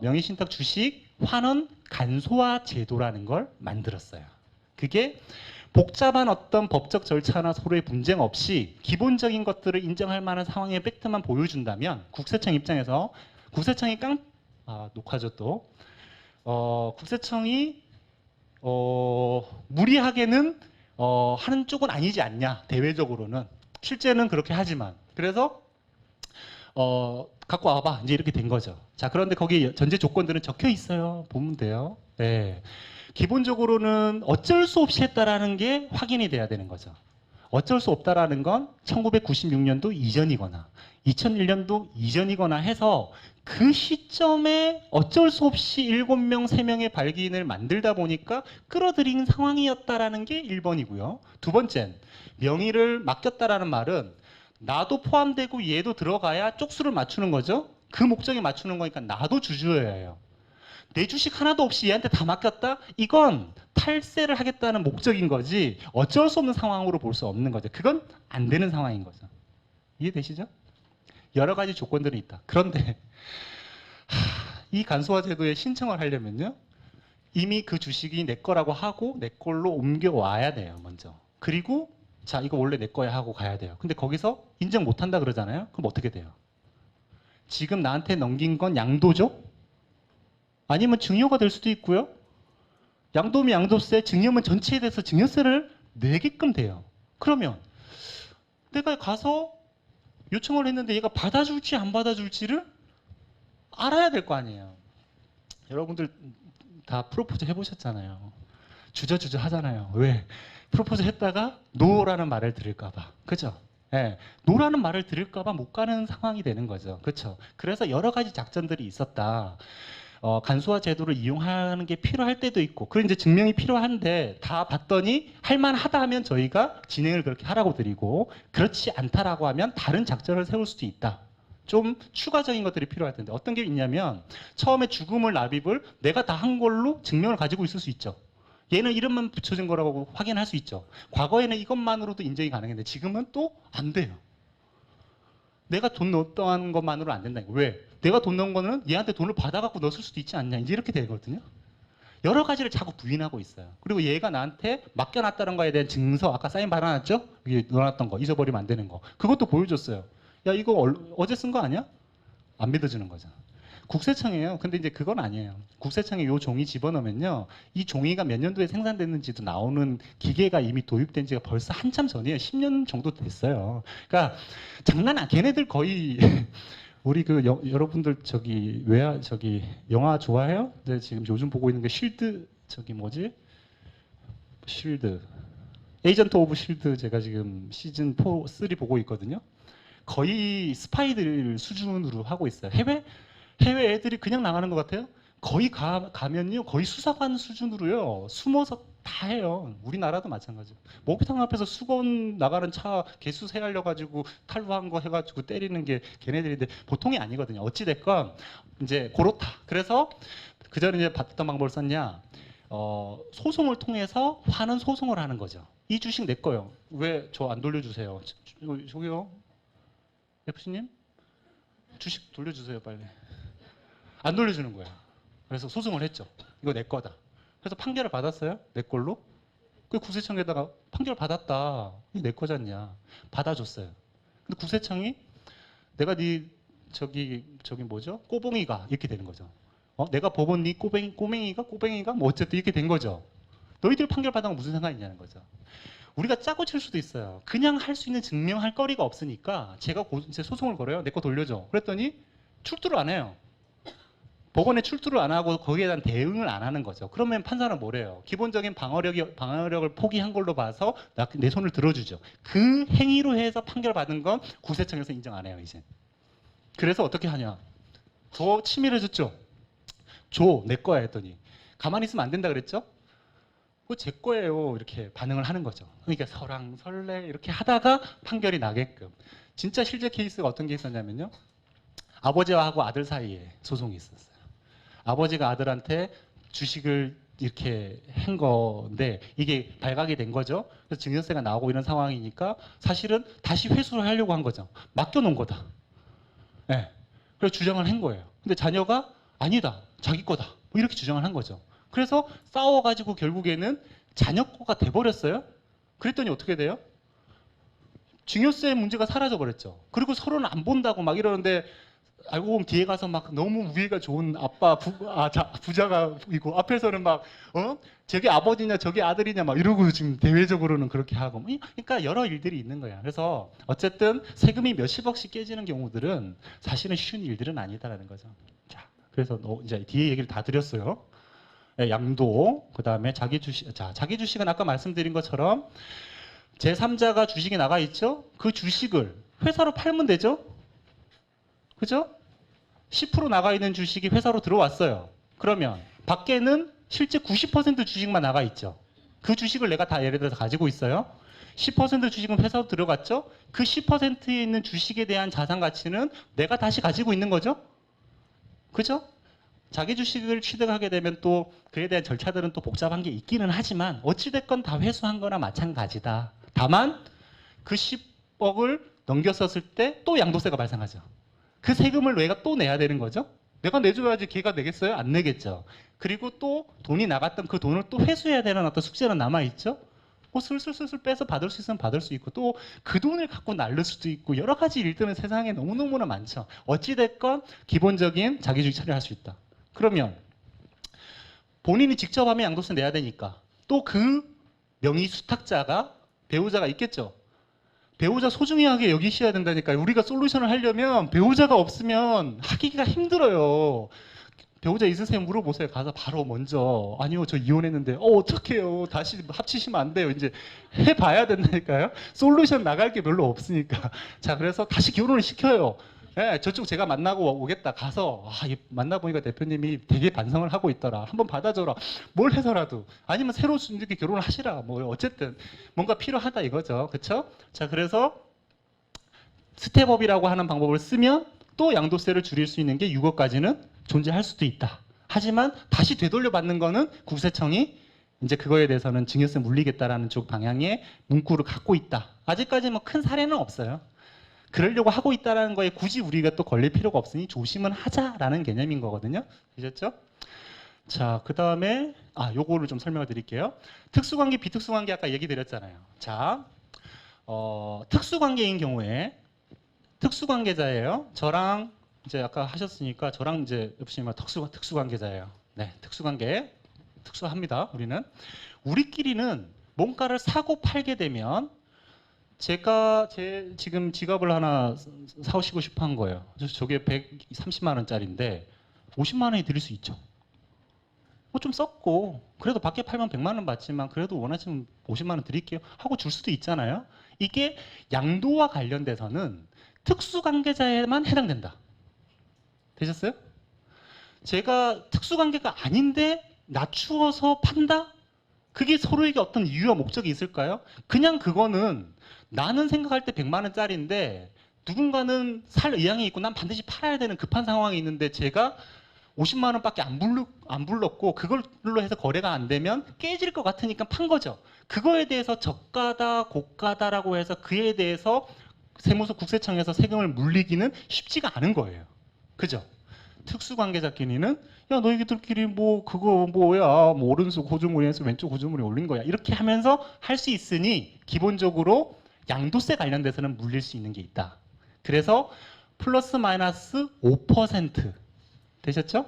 명의신탁 주식 환원 간소화 제도라는 걸 만들었어요. 그게 복잡한 어떤 법적 절차나 서로의 분쟁 없이 기본적인 것들을 인정할 만한 상황의 팩트만 보여준다면 국세청 입장에서 국세청이 녹화죠 또. 국세청이 무리하게는 하는 쪽은 아니지 않냐 대외적으로는. 실제는 그렇게 하지만. 그래서 갖고 와봐 이제 이렇게 된 거죠. 자, 그런데 거기 전제 조건들은 적혀 있어요. 보면 돼요. 네. 기본적으로는 어쩔 수 없이 했다라는 게 확인이 돼야 되는 거죠. 어쩔 수 없다라는 건 1996년도 이전이거나 2001년도 이전이거나 해서 그 시점에 어쩔 수 없이 7명, 3명의 발기인을 만들다 보니까 끌어들인 상황이었다라는 게 1번이고요. 두 번째는 명의를 맡겼다라는 말은 나도 포함되고 얘도 들어가야 쪽수를 맞추는 거죠. 그 목적에 맞추는 거니까 나도 주주여야 해요. 내 주식 하나도 없이 얘한테 다 맡겼다? 이건 탈세를 하겠다는 목적인 거지 어쩔 수 없는 상황으로 볼 수 없는 거죠. 그건 안 되는 상황인 거죠. 이해되시죠? 여러 가지 조건들이 있다. 그런데 이 간소화 제도에 신청을 하려면요. 이미 그 주식이 내 거라고 하고 내 걸로 옮겨와야 돼요. 먼저. 그리고 자 이거 원래 내 거야 하고 가야 돼요. 근데 거기서 인정 못한다 그러잖아요. 그럼 어떻게 돼요? 지금 나한테 넘긴 건 양도죠? 아니면 증여가 될 수도 있고요. 양도면 양도세, 증여면 전체에 대해서 증여세를 내게끔 돼요. 그러면 내가 가서 요청을 했는데 얘가 받아줄지 안 받아줄지를 알아야 될 거 아니에요. 여러분들 다 프로포즈 해보셨잖아요. 주저주저 하잖아요. 왜? 프로포즈 했다가 노라는 말을 들을까봐. 그죠? 예, 노라는 말을 들을까봐 못 가는 상황이 되는 거죠. 그렇죠? 그래서 여러 가지 작전들이 있었다. 간소화 제도를 이용하는 게 필요할 때도 있고, 그리고 이제 증명이 필요한데 다 봤더니 할만하다 하면 저희가 진행을 그렇게 하라고 드리고, 그렇지 않다라고 하면 다른 작전을 세울 수도 있다. 좀 추가적인 것들이 필요할 텐데 어떤 게 있냐면 처음에 죽음을 납입을 내가 다 한 걸로 증명을 가지고 있을 수 있죠. 얘는 이름만 붙여진 거라고 확인할 수 있죠. 과거에는 이것만으로도 인정이 가능했는데 지금은 또 안 돼요. 내가 돈 넣었던 것만으로 안 된다는 거예요. 왜? 내가 돈 넣은 거는 얘한테 돈을 받아갖고 넣었을 수도 있지 않냐. 이제 이렇게 되거든요. 여러 가지를 자꾸 부인하고 있어요. 그리고 얘가 나한테 맡겨놨다는 거에 대한 증서, 아까 사인 받아놨죠? 여기 넣어놨던 거, 잊어버리면 안 되는 거. 그것도 보여줬어요. 야, 이거 어제 쓴 거 아니야? 안 믿어주는 거죠. 국세청이에요. 근데 이제 그건 아니에요. 국세청에 요 종이 집어넣으면요. 이 종이가 몇 년도에 생산됐는지도 나오는 기계가 이미 도입된 지가 벌써 한참 전이에요. 10년 정도 됐어요. 그러니까 걔네들 거의 우리 여러분들 영화 좋아해요? 네, 지금 요즘 보고 있는 게 쉴드 쉴드 에이전트 오브 쉴드 제가 지금 시즌 3 보고 있거든요. 거의 스파이들 수준으로 하고 있어요. 해외 애들이 그냥 나가는 것 같아요. 거의 가면요. 거의 수사관 수준으로요. 숨어서 다 해요. 우리나라도 마찬가지고. 목욕탕 앞에서 수건 나가는 차 개수 세알려가지고 탈루한 거 해가지고 때리는 게 걔네들인데 보통이 아니거든요. 어찌됐건 이제 그렇다. 그래서 그 전에 이제 어떤 방법을 썼냐. 소송을 통해서 환원 소송을 하는 거죠. 이 주식 내 거요. 왜 저 안 돌려주세요? 저기요. FC님? 주식 돌려주세요, 빨리. 안 돌려주는 거야. 그래서 소송을 했죠. 이거 내 거다. 그래서 판결을 받았어요. 내 걸로. 그 국세청에다가 판결 받았다. 이거 내 거잖냐. 받아줬어요. 근데 국세청이 내가 꼬봉이가 이렇게 되는 거죠. 내가 법원 네 꼬맹이가 뭐 어쨌든 이렇게 된 거죠. 너희들 판결 받은 건 무슨 상관이 있냐는 거죠. 우리가 짜고 칠 수도 있어요. 그냥 할 수 있는 증명할 거리가 없으니까 제가 이제 소송을 걸어요. 내 거 돌려줘. 그랬더니 출두를 안 해요. 법원에 출두를 안 하고 거기에 대한 대응을 안 하는 거죠. 그러면 판사는 뭐래요? 기본적인 방어력을 포기한 걸로 봐서 내 손을 들어주죠. 그 행위로 해서 판결 받은 건 국세청에서 인정 안 해요, 이제. 그래서 어떻게 하냐? 더 치밀해졌죠? 내 거야 했더니 가만히 있으면 안 된다 그랬죠? 그거 제 거예요. 이렇게 반응을 하는 거죠. 그러니까 설레 이렇게 하다가 판결이 나게끔. 진짜 실제 케이스가 어떤 게 있었냐면요. 아버지하고 아들 사이에 소송이 있었어요. 아버지가 아들한테 주식을 이렇게 한 건데 이게 발각이 된 거죠. 그래서 증여세가 나오고 이런 상황이니까 사실은 다시 회수를 하려고 한 거죠. 맡겨놓은 거다. 네. 그래서 주장을 한 거예요. 근데 자녀가 아니다. 자기 거다. 뭐 이렇게 주장을 한 거죠. 그래서 싸워가지고 결국에는 자녀 거가 돼버렸어요. 그랬더니 어떻게 돼요? 증여세 문제가 사라져버렸죠. 그리고 서로는 안 본다고 막 이러는데 알고 보면 뒤에 가서 막 너무 우위가 좋은 부자가 있고 앞에서는 막 저게 아버지냐 저게 아들이냐 막 이러고 지금 대외적으로는 그렇게 하고 그러니까 여러 일들이 있는 거야. 그래서 어쨌든 세금이 몇십억씩 깨지는 경우들은 사실은 쉬운 일들은 아니다라는 거죠. 자, 그래서 이제 뒤에 얘기를 다 드렸어요. 양도, 그 다음에 자기 주식. 자, 자기 주식은 아까 말씀드린 것처럼 제3자가 주식이 나가 있죠. 그 주식을 회사로 팔면 되죠. 그죠? 10% 나가 있는 주식이 회사로 들어왔어요. 그러면 밖에는 실제 90% 주식만 나가 있죠. 그 주식을 내가 다 예를 들어서 가지고 있어요. 10% 주식은 회사로 들어갔죠. 그 10%에 있는 주식에 대한 자산 가치는 내가 다시 가지고 있는 거죠. 그죠? 자기 주식을 취득하게 되면 또 그에 대한 절차들은 또 복잡한 게 있기는 하지만 어찌됐건 다 회수한 거나 마찬가지다. 다만 그 10억을 넘겼었을 때 또 양도세가 발생하죠. 그 세금을 내가 또 내야 되는 거죠. 내가 내줘야지 걔가 내겠어요? 안 내겠죠. 그리고 또 돈이 나갔던 그 돈을 또 회수해야 되는 어떤 숙제는 남아있죠. 뭐 슬슬 빼서 받을 수 있으면 받을 수 있고 또 그 돈을 갖고 날릴 수도 있고 여러 가지 일들은 세상에 너무너무나 많죠. 어찌됐건 기본적인 자기주식 처리할 수 있다. 그러면 본인이 직접 하면 양도세 내야 되니까 또 그 명의 수탁자가 배우자가 있겠죠. 배우자 소중히 하게 여기셔야 된다니까요. 우리가 솔루션을 하려면 배우자가 없으면 하기가 힘들어요. 배우자 있으세요? 물어보세요. 가서 바로 먼저 아니요 저 이혼했는데 어떡해요. 다시 합치시면 안 돼요. 이제 해봐야 된다니까요. 솔루션 나갈 게 별로 없으니까. 자, 그래서 다시 결혼을 시켜요. 예, 저쪽 제가 만나고 오겠다. 가서 만나보니까 대표님이 되게 반성을 하고 있더라. 한번 받아줘라. 뭘 해서라도. 아니면 새로 이렇게 결혼을 하시라. 뭐 어쨌든 뭔가 필요하다 이거죠. 그렇죠? 자, 그래서 스텝업이라고 하는 방법을 쓰면 또 양도세를 줄일 수 있는 게 6억까지는 존재할 수도 있다. 하지만 다시 되돌려 받는 거는 국세청이 이제 그거에 대해서는 증여세 물리겠다라는 쪽 방향의 문구를 갖고 있다. 아직까지 뭐 큰 사례는 없어요. 그러려고 하고 있다는 거에 굳이 우리가 또 걸릴 필요가 없으니 조심은 하자라는 개념인 거거든요. 되셨죠? 자, 그 다음에 요거를 좀 설명을 드릴게요. 특수관계, 비특수관계 아까 얘기 드렸잖아요. 자, 특수관계인 경우에 특수관계자예요. 저랑 이제 아까 하셨으니까 저랑 이제 옆시님은 특수관계자예요. 네, 특수관계 특수합니다. 우리끼리는 뭔가를 사고 팔게 되면 제가 지금 지갑을 하나 사오시고 싶어 한 거예요. 그래서 저게 130만 원짜리인데 50만 원이 드릴 수 있죠. 뭐 좀 썩고 그래도 밖에 팔면 100만 원 받지만 그래도 원하시면 50만 원 드릴게요 하고 줄 수도 있잖아요. 이게 양도와 관련돼서는 특수관계자에만 해당된다. 되셨어요? 제가 특수관계가 아닌데 낮추어서 판다? 그게 서로에게 어떤 이유와 목적이 있을까요? 그냥 그거는 나는 생각할 때 100만 원짜리인데 누군가는 살 의향이 있고 난 반드시 팔아야 되는 급한 상황이 있는데 제가 50만 원밖에 안 불렀고 그걸로 해서 거래가 안 되면 깨질 것 같으니까 판 거죠. 그거에 대해서 저가다 고가다라고 해서 그에 대해서 세무서 국세청에서 세금을 물리기는 쉽지가 않은 거예요. 그죠? 특수관계자끼리는 야 너희들끼리 뭐 그거 뭐야 뭐 오른손 고주머니에서 왼쪽 고주머니 올린 거야 이렇게 하면서 할 수 있으니 기본적으로 양도세 관련돼서는 물릴 수 있는 게 있다. 그래서 플러스 마이너스 5% 되셨죠?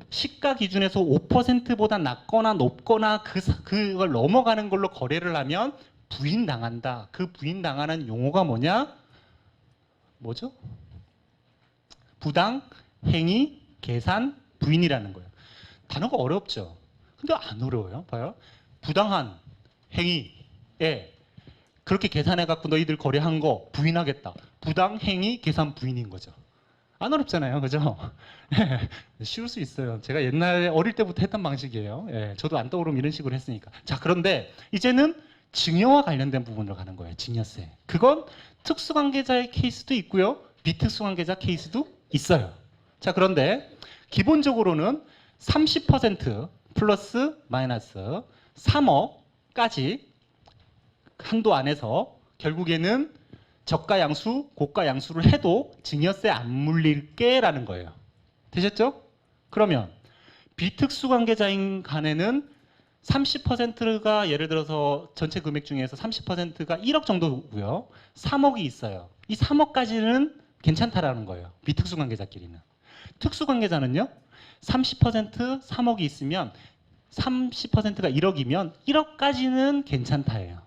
시가 기준에서 5%보다 낮거나 높거나 그걸 넘어가는 걸로 거래를 하면 부인당한다. 그 부인당하는 용어가 뭐죠? 부당, 행위, 계산, 부인이라는 거예요. 단어가 어렵죠? 근데 안 어려워요. 봐요. 부당한 행위에 그렇게 계산해갖고 너희들 거래한 거 부인하겠다. 부당, 행위, 계산, 부인인 거죠. 안 어렵잖아요. 그죠? 쉬울 수 있어요. 제가 옛날에 어릴 때부터 했던 방식이에요. 저도 안 떠오르면 이런 식으로 했으니까. 자, 그런데 이제는 증여와 관련된 부분으로 가는 거예요. 증여세. 그건 특수관계자의 케이스도 있고요. 비특수관계자 케이스도 있어요. 자, 그런데 기본적으로는 30% 플러스 마이너스 3억까지 한도 안에서 결국에는 저가 양수, 고가 양수를 해도 증여세 안 물릴게라는 거예요. 되셨죠? 그러면 비특수관계자인 간에는 30%가 예를 들어서 전체 금액 중에서 30%가 1억 정도고요. 3억이 있어요. 이 3억까지는 괜찮다라는 거예요. 비특수관계자끼리는. 특수관계자는요. 30% 3억이 있으면 30%가 1억이면 1억까지는 괜찮다예요.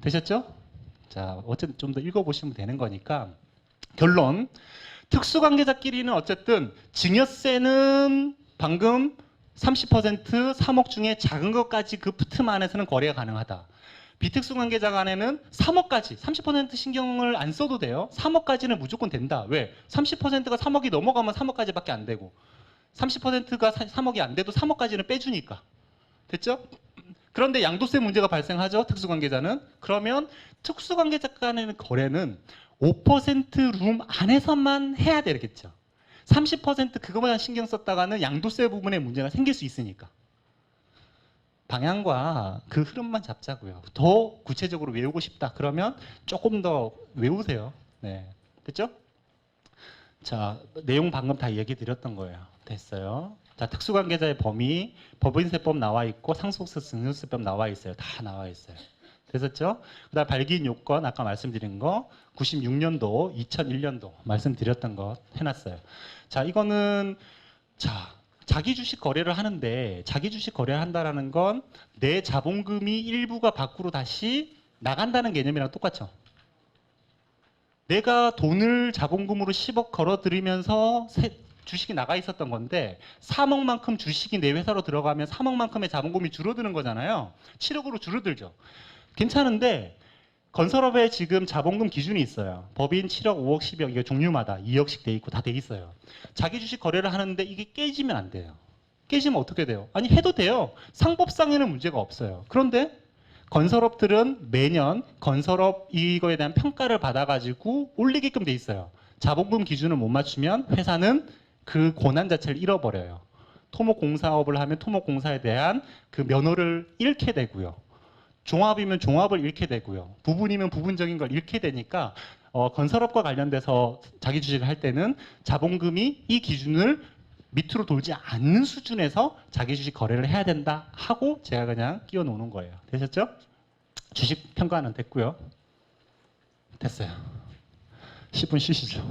되셨죠? 자, 어쨌든 좀 더 읽어보시면 되는 거니까 결론. 특수관계자끼리는 어쨌든 증여세는 방금 30% 3억 중에 작은 것까지 그 틈 안에서는 거래가 가능하다. 비특수관계자 간에는 3억까지 30% 신경을 안 써도 돼요. 3억까지는 무조건 된다. 왜? 30%가 3억이 넘어가면 3억까지밖에 안 되고 30%가 3억이 안 돼도 3억까지는 빼주니까. 됐죠? 그런데 양도세 문제가 발생하죠. 특수관계자는. 그러면 특수관계자 간의 거래는 5%룸 안에서만 해야 되겠죠. 30% 그거만 신경 썼다가는 양도세 부분에 문제가 생길 수 있으니까. 방향과 그 흐름만 잡자고요. 더 구체적으로 외우고 싶다. 그러면 조금 더 외우세요. 네. 됐죠? 자, 내용 방금 다 얘기 드렸던 거예요. 됐어요. 자, 특수관계자의 범위, 법인세법 나와 있고 상속세, 증여세법 나와 있어요. 다 나와 있어요. 됐었죠? 그다음 발기인 요건 아까 말씀드린 거 96년도, 2001년도 말씀드렸던 거 해놨어요. 자, 이거는 자 자기 주식 거래를 하는데 자기 주식 거래를 한다라는 건 내 자본금이 일부가 밖으로 다시 나간다는 개념이랑 똑같죠. 내가 돈을 자본금으로 10억 걸어들이면서 주식이 나가 있었던 건데 3억만큼 주식이 내 회사로 들어가면 3억만큼의 자본금이 줄어드는 거잖아요. 7억으로 줄어들죠. 괜찮은데 건설업에 지금 자본금 기준이 있어요. 법인 7억, 5억, 10억 이게 종류마다 2억씩 돼 있고 다 돼 있어요. 자기 주식 거래를 하는데 이게 깨지면 안 돼요. 깨지면 어떻게 돼요? 아니 해도 돼요. 상법상에는 문제가 없어요. 그런데 건설업들은 매년 건설업 이거에 대한 평가를 받아가지고 올리게끔 돼 있어요. 자본금 기준을 못 맞추면 회사는 그 권한 자체를 잃어버려요. 토목공사업을 하면 토목공사에 대한 그 면허를 잃게 되고요. 종합이면 종합을 잃게 되고요. 부분이면 부분적인 걸 잃게 되니까 건설업과 관련돼서 자기 주식을 할 때는 자본금이 이 기준을 밑으로 돌지 않는 수준에서 자기 주식 거래를 해야 된다 하고 제가 그냥 끼워 놓는 거예요. 되셨죠? 주식 평가는 됐고요. 됐어요. 10분 쉬시죠.